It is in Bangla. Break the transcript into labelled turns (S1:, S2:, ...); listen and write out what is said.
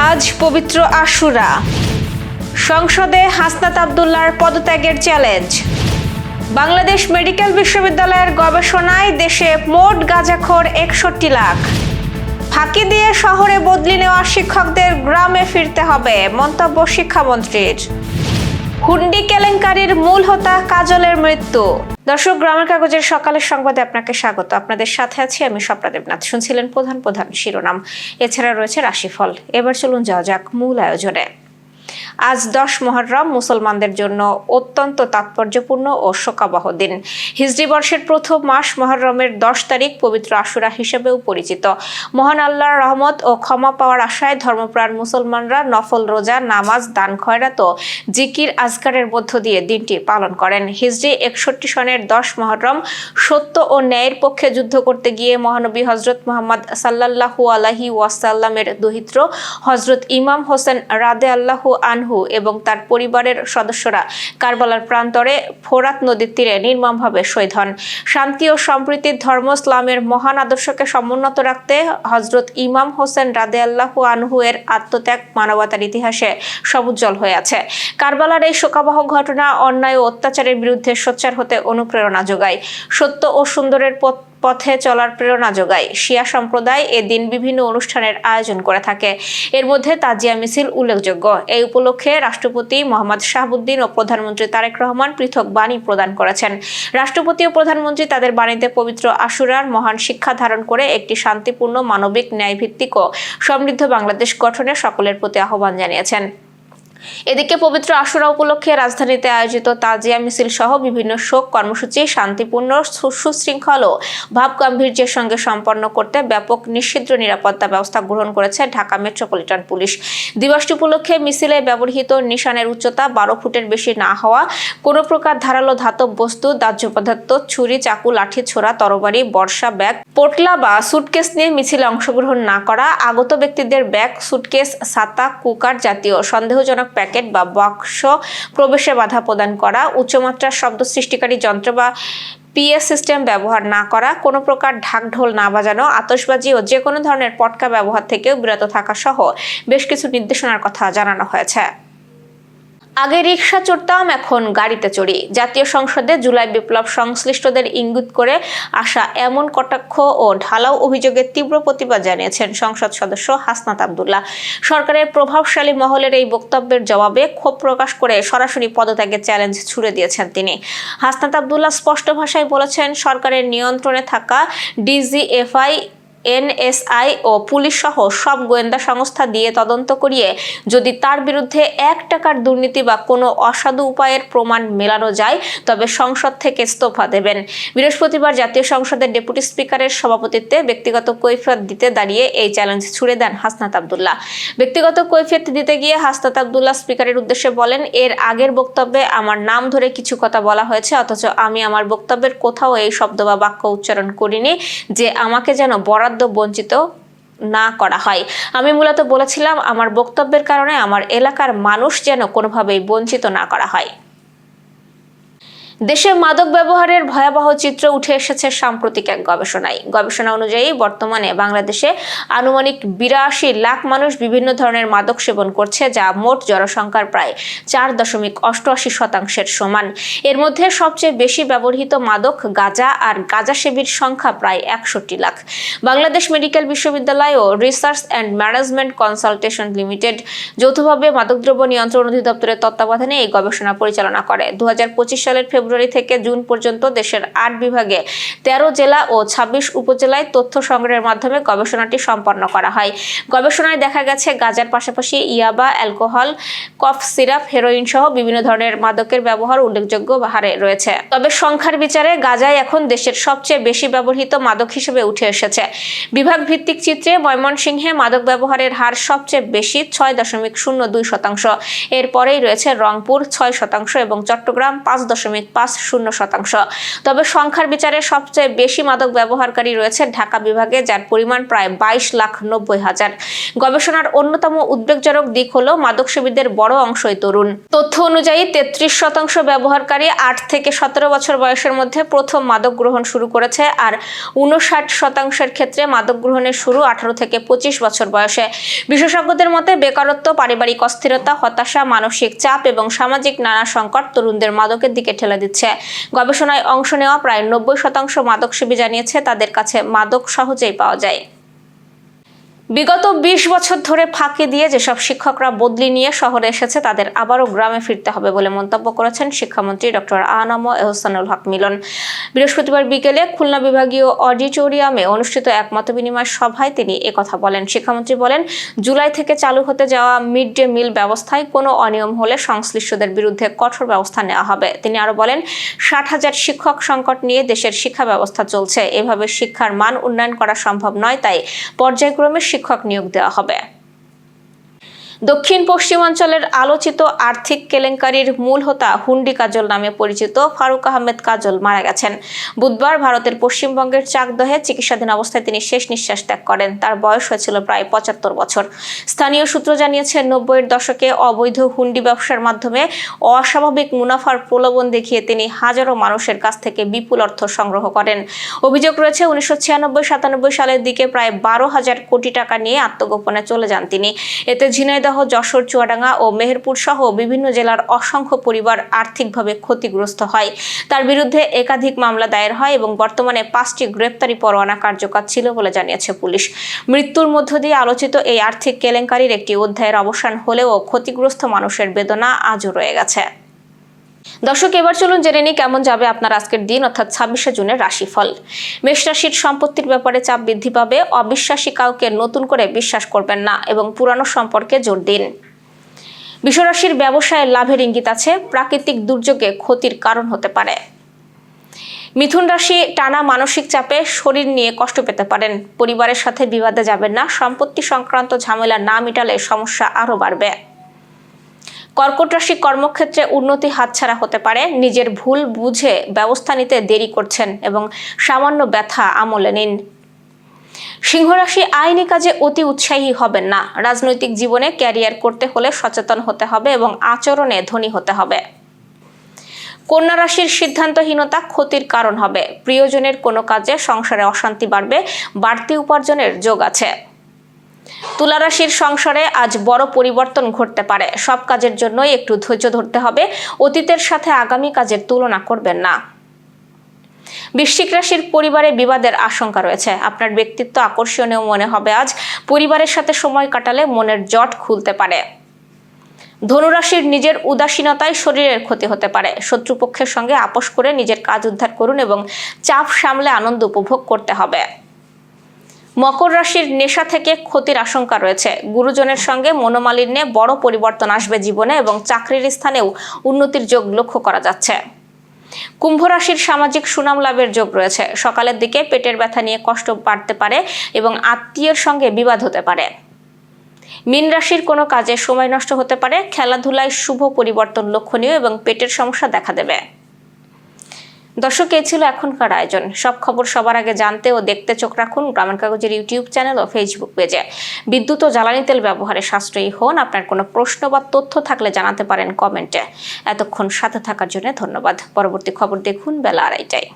S1: আজ পবিত্র আশুরা। সংসদে হাসনাত আব্দুল্লাহর পদত্যাগের চ্যালেঞ্জ। বাংলাদেশ মেডিকেল বিশ্ববিদ্যালয়ের গবেষণায় দেশে মোট গাঁজাখোর ৬১ লাখ। ফাঁকি দিয়ে শহরে বদলি নেওয়া শিক্ষকদের গ্রামে ফিরতে হবে, মন্তব্য শিক্ষামন্ত্রীর। হুন্ডি কেলেঙ্কারির মূল হোতা কাজলের মৃত্যু। দর্শক, গ্রামের কাগজের সকালের সংবাদে আপনাকে স্বাগত। আপনাদের সাথে আছি আমি স্বপ্না দেবনাথ। শুনছিলেন প্রধান শিরোনাম, এছাড়া রয়েছে রাশিফল। এবার চলুন যাওয়া যাক মূল আয়োজনে। আজ 10 মুহররম মুসলমানদের জন্য অত্যন্ত তাৎপর্যপূর্ণ ও শোকাবহ দিন। হিজরি বর্ষের প্রথম মাস মুহররমের 10 তারিখ পবিত্র আশুরা হিসেবেও পরিচিত। মহান আল্লাহর রহমত ও ক্ষমা পাওয়ার আশায় ধর্মপ্রাণ মুসলমানরা নফল রোজা, নামাজ, দান খয়রাত ও জিকির আজকারের মধ্য দিয়ে দিনটি পালন করেন। হিজরি 61 সনের 10 মুহররম সত্য ও ন্যায়ের পক্ষে যুদ্ধ করতে গিয়ে মহানবী হযরত মুহাম্মদ সাল্লাল্লাহু আলাইহি ওয়াসাল্লামের দহিত্র হযরত ইমাম হোসেন রাদিয়াল্লাহু আনহু এবং তার পরিবারের সদস্যরা কারবালার প্রান্তরে ফোরাত নদীর তীরে নির্মমভাবে শহীদ হন। শান্তি ও সম্প্রীতির ধর্ম ইসলামের মহান আদর্শকে সমুন্নত রাখতে হযরত ইমাম হোসেন রাদিয়াল্লাহু আনহু এর আত্মত্যাগ মানবতার ইতিহাসে সমুজ্জ্বল হয়ে আছে। কারবালার এই শোকাবহ ঘটনা অন্যায় ও অত্যাচারের বিরুদ্ধে সোচ্চার হতে অনুপ্রেরণা যোগায়, সত্য ও সুন্দরের পথে চলার প্রেরণা যোগায়। শিয়া সম্প্রদায় এদিন বিভিন্ন অনুষ্ঠানের আয়োজন করে থাকে। এর মধ্যে তাজিয়া মিছিল উল্লেখযোগ্য। এই উপলক্ষে রাষ্ট্রপতি মোহাম্মদ শাহাবুদ্দিন ও প্রধানমন্ত্রী তারেক রহমান পৃথক বাণী প্রদান করেছেন। রাষ্ট্রপতি ও প্রধানমন্ত্রী তাদের বাণীতে পবিত্র আশুরার মহান শিক্ষা ধারণ করে একটি শান্তিপূর্ণ, মানবিক, ন্যায়ভিত্তিক ও সমৃদ্ধ বাংলাদেশ গঠনে সকলের প্রতি আহ্বান জানিয়েছেন। এদিকে পবিত্র আশুরা উপলক্ষে রাজধানীতে আয়োজিত তাজিয়া মিছিল সহ বিভিন্ন শোক কর্মসূচি শান্তিপূর্ণ, সুশৃঙ্খল ও ভাবগাম্ভীর্যের সঙ্গে সম্পন্ন করতে ব্যাপক নিশ্ছিদ্র নিরাপত্তা ব্যবস্থা গ্রহণ করেছে ঢাকা মেট্রোপলিটন পুলিশ। দিবসটি উপলক্ষে মিছিলে ব্যবহৃত নিশানের উচ্চতা 12 ফুটের বেশি না হওয়া, কোনো প্রকার ধারালো ধাতব বস্তু, দাহ্য পদার্থ, ছুরি, চাকু, লাঠি, ছোরা, তরবারি, বর্ষা, ব্যাগ, পোটলা বা সুটকেস নিয়ে মিছিলে অংশগ্রহণ না করা, আগত ব্যক্তিদের ব্যাগ, সুটকেস, ছাতা, কুকার জাতীয় সন্দেহজনক প্যাকেট বা বাক্স প্রবেশে বাধা প্রদান করা, উচ্চমাত্রার শব্দ সৃষ্টিকারী যন্ত্র বা পিএ সিস্টেম ব্যবহার না করা, কোনো প্রকার ঢাকঢোল না বাজানো, আতশবাজি ও যে কোনো ধরনের পটকা ব্যবহার থেকেও বিরত থাকা সহ বেশ কিছু নির্দেশনার কথা জানানো হয়েছে। আগে রিকশা চড়তাম, এখন গাড়িতে চড়ি। জাতীয় সংসদে জুলাই বিপ্লব সংশ্লিষ্টদের ইঙ্গিত করে আসা এমন কটাক্ষ ও ঢালাও অভিযোগের তীব্র প্রতিবাদ জানিয়েছেন সংসদ সদস্য হাসনাত আব্দুল্লাহ। সরকারের প্রভাবশালী মহলের এই বক্তব্যের জবাবে ক্ষোভ প্রকাশ করে সরাসরি পদত্যাগের চ্যালেঞ্জ ছুড়ে দিয়েছেন তিনি। হাসনাত আব্দুল্লাহ স্পষ্ট ভাষায় বলেছেন, সরকারের নিয়ন্ত্রণে থাকা ডিজিএফআই, এনএসআই ও পুলিশ সহ সব গোয়েন্দা সংস্থা দিয়ে তদন্ত করিয়ে যদি তার বিরুদ্ধে 1 টাকার দুর্নীতি বা কোনো অসাধু উপায়ের প্রমাণ মেলানো যায় তবে সংসদ থেকে ইস্তফা দেবেন। বৃহস্পতিবার জাতীয় সংসদের ডেপুটি স্পিকারের সভাপতিত্বে ব্যক্তিগত কৈফিয়ত দিতে দাঁড়িয়ে এই চ্যালেঞ্জ ছুড়ে দেন হাসনাত আব্দুল্লাহ। ব্যক্তিগত কৈফিয়ত দিতে গিয়ে হাসনাত আব্দুল্লাহ স্পিকারের উদ্দেশ্যে বলেন, এর আগের বক্তব্যে আমার নাম ধরে কিছু কথা বলা হয়েছে, অথচ আমি আমার বক্তব্যের কোথাও এই শব্দ বা বাক্য উচ্চারণ করিনি যে আমাকে যেন বরাদ্দ বঞ্চিত না করা হয়। আমি মূলত বলেছিলাম আমার বক্তব্যের কারণে আমার এলাকার মানুষ যেন কোনোভাবেই বঞ্চিত না করা হয়। দেশে মাদক ব্যবহারের ভয়াবহ চিত্র উঠে এসেছে সাম্প্রতিক এক গবেষণায়। গবেষণা অনুযায়ী বর্তমানে বাংলাদেশে আনুমানিক 82 লাখ মানুষ বিভিন্ন ধরনের মাদক সেবন করছে, যা মোট জনসংখ্যার প্রায় 4.88% সমান। এর মধ্যে সবচেয়ে বেশি ব্যবহৃত মাদক গাঁজা, আর গাঁজা সেবীর সংখ্যা প্রায় 61 লাখ। বাংলাদেশ মেডিকেল বিশ্ববিদ্যালয় ও research and management consultation limited যৌথভাবে মাদকদ্রব্য নিয়ন্ত্রণ অধিদপ্তরের তত্ত্বাবধানে এই গবেষণা পরিচালনা করে। 2025 সালের ফেব্রুয়ারি থেকে জুন পর্যন্ত দেশের 8 বিভাগে 13 জেলা ও 26 উপজেলায় তথ্য সংগ্রহের মাধ্যমে গবেষণাটি সম্পন্ন করা হয়। গবেষণায় দেখা গেছে গাঁজার পাশাপাশি ইয়াবা, অ্যালকোহল, কফ সিরাপ, হেরোইন সহ বিভিন্ন ধরনের মাদকের ব্যবহার উল্লেখযোগ্য হারে রয়েছে। তবে সংখ্যার বিচারে গাঁজাই এখন দেশের সবচেয়ে বেশি ব্যবহৃত মাদক হিসেবে উঠে এসেছে। বিভাগ ভিত্তিক চিত্রে ময়মনসিংহে মাদক ব্যবহারের হার সবচেয়ে বেশি 6.02%। এরপরেই রয়েছে রংপুর 6% এবং চট্টগ্রাম 5.5%। 0.50%। তবে সংখ্যার বিচারে সবচেয়ে বেশি মাদক ব্যবহারকারী রয়েছে ঢাকা বিভাগে, যার পরিমাণ প্রায় 22,90,000। গবেষণার অন্যতম উদ্বেগজনক দিক হলো মাদকসেবীদের বড় অংশই তরুণ। তথ্য অনুযায়ী 33% ব্যবহারকারী 8 থেকে 17 বছর বয়সের মধ্যে প্রথম মাদক গ্রহণ শুরু করেছে, আর 59% ক্ষেত্রে মাদক গ্রহণের শুরু 18 থেকে 25 বছর বয়সে। বিশেষজ্ঞদের মতে বেকারত্ব, পারিবারিক অস্থিরতা, হতাশা, মানসিক চাপ এবং সামাজিক নানা সংকট তরুণদের মাদকের দিকে ঠেলে দিচ্ছে। গবেষণায় অংশ নেওয়া প্রায় 90% মাদকসেবী জানিয়েছে তাদের কাছে মাদক সহজেই পাওয়া যায়। বিগত 20 বছর ধরে ফাঁকি দিয়ে যেসব শিক্ষকরা বদলি নিয়ে শহরে এসেছে তাদের আবারও গ্রামে ফিরতে হবে বলে মন্তব্য করেছেন শিক্ষামন্ত্রী ডক্টর আ.ন.ম এহসানুল হক মিলন। বৃহস্পতিবার বিকেলে খুলনা বিভাগীয় অডিটোরিয়ামে অনুষ্ঠিত এক মতবিনিময় সভায় তিনি একথা বলেন। শিক্ষামন্ত্রী বলেন, জুলাই থেকে চালু হতে যাওয়া মিড ডে মিল ব্যবস্থায় কোনো অনিয়ম হলে সংশ্লিষ্টদের বিরুদ্ধে কঠোর ব্যবস্থা নেওয়া হবে। তিনি আরো বলেন, 60,000 শিক্ষক সংকট নিয়ে দেশের শিক্ষা ব্যবস্থা চলছে। এভাবে শিক্ষার মান উন্নয়ন করা সম্ভব নয়, তাই পর্যায়ক্রমে শিক্ষক নিয়োগ দেওয়া হবে। দক্ষিণ পশ্চিমাঞ্চলের আলোচিত আর্থিক কেলেঙ্কারির মূল হোতা হুন্ডি কাজল নামে পরিচিত ফারুক আহমেদ কাজল মারা গেছেন। বুধবার ভারতের পশ্চিমবঙ্গের চাকদহে চিকিৎসাধীন অবস্থায় তিনি শেষ নিঃশ্বাস ত্যাগ করেন। তার বয়স হয়েছিল প্রায় 75 বছর। স্থানীয় সূত্র জানিয়েছে, 90-এর দশকে অবৈধ হুন্ডি ব্যবসার মাধ্যমে অস্বাভাবিক মুনাফার প্রলোভন দেখিয়ে তিনি হাজারো মানুষের কাছ থেকে বিপুল অর্থ সংগ্রহ করেন। অভিযোগ রয়েছে, 1996-97 সালের দিকে প্রায় 12,000 কোটি টাকা নিয়ে আত্মগোপনে চলে যান তিনি। এতে ঝিনাইদহ, যশোর, চুয়াডাঙ্গা ও মেহেরপুর সহ বিভিন্ন জেলার অসংখ্য পরিবার আর্থিকভাবে ক্ষতিগ্রস্ত হয়। তার বিরুদ্ধে একাধিক মামলা দায়ের হয় এবং বর্তমানে 5টি গ্রেপ্তারি পরোয়ানা কার্যকর ছিল বলে জানিয়েছে পুলিশ। মৃত্যুর মধ্য দিয়ে আলোচিত এই আর্থিক কেলেঙ্কারির একটি অধ্যায়ের অবসান হলেও ক্ষতিগ্রস্ত মানুষের বেদনা আজও রয়ে গেছে। দর্শক, এবার চলুন জেনে নিই কেমন যাবে আপনার আজকের দিন, অর্থাৎ 26শে জুনের রাশিফল। মেষ রাশির সম্পত্তির ব্যাপারে চাপ বৃদ্ধি পাবে। অবিশ্বাসী কাউকে নতুন করে বিশ্বাস করবেন না এবং পুরানো সম্পর্কে জোর দিন। বৃষ রাশির ব্যবসায় লাভের ইঙ্গিত আছে। প্রাকৃতিক দুর্যোগে ক্ষতির কারণ হতে পারে। মিথুন রাশি, টানা মানসিক চাপে শরীর নিয়ে কষ্ট পেতে পারেন। পরিবারের সাথে বিবাদে যাবেন না। সম্পত্তি সংক্রান্ত ঝামেলা না মিটালে সমস্যা আরো বাড়বে। কর্কট রাশি, কর্মক্ষেত্রে উন্নতি হাতছাড়া হতে পারে। নিজের ভুল বুঝে ব্যবস্থা নিতে দেরি করছেন এবং সামান্য ব্যথা আমলে নিন। সিংহ রাশি, আইনি কাজে অতি উৎসাহী হবেন না। রাজনৈতিক জীবনে ক্যারিয়ার করতে হলে সচেতন হতে হবে এবং আচরণে ধনী হতে হবে। কন্যা রাশির, সিদ্ধান্তহীনতা ক্ষতির কারণ হবে। প্রিয়জনের কোনো কাজে সংসারে অশান্তি বাড়বে। বাড়তি উপার্জনের যোগ আছে। তুলা রাশির, সংসারে আজ বড় পরিবর্তন ঘটতে পারে। সব কাজের জন্যই একটু ধৈর্য ধরতে হবে। অতীতের সাথে আগামী কাজের তুলনা করবেন না। বৃশ্চিক রাশির, পরিবারে বিবাদের আশঙ্কা রয়েছে। আপনার ব্যক্তিত্ব আকর্ষণীয় মনে হবে আজ। পরিবারের সাথে সময় কাটালে মনের জট খুলতে পারে। ধনুরাশির, নিজের উদাসীনতায় শরীরের ক্ষতি হতে পারে। শত্রুপক্ষের সঙ্গে আপোষ করে নিজের কাজ উদ্ধার করুন এবং চাপ সামলে আনন্দ উপভোগ করতে হবে। মকর রাশির, নেশা থেকে ক্ষতির আশঙ্কা রয়েছে। গুরুজনের সঙ্গে মনোমালিন্যে বড় পরিবর্তন আসবে জীবনে এবং চাকরির স্থানেও উন্নতির যোগ লক্ষ্য করা যাচ্ছে। কুম্ভ রাশির, সামাজিক সুনাম লাভের যোগ রয়েছে। সকালের দিকে পেটের ব্যথা নিয়ে কষ্ট বাড়তে পারে এবং আত্মীয়ের সঙ্গে বিবাদ হতে পারে। মীন রাশির, কোনো কাজে সময় নষ্ট হতে পারে। খেলাধুলায় শুভ পরিবর্তন লক্ষণীয় এবং পেটের সমস্যা দেখা দেবে। দর্শক, এই ছিল এখনকার আয়োজন। সব খবর সবার আগে জানতে ও দেখতে চোখ রাখুন গ্রামীণ কাগজের ইউটিউব চ্যানেল ও ফেসবুক পেজে। বিদ্যুৎ ও জ্বালানি তেল ব্যবহারে সাশ্রয়ী হন। আপনার কোনো প্রশ্ন বা তথ্য থাকলে জানাতে পারেন কমেন্টে। এতক্ষণ সাথে থাকার জন্য ধন্যবাদ। পরবর্তী খবর দেখুন বেলা 2:30টায়।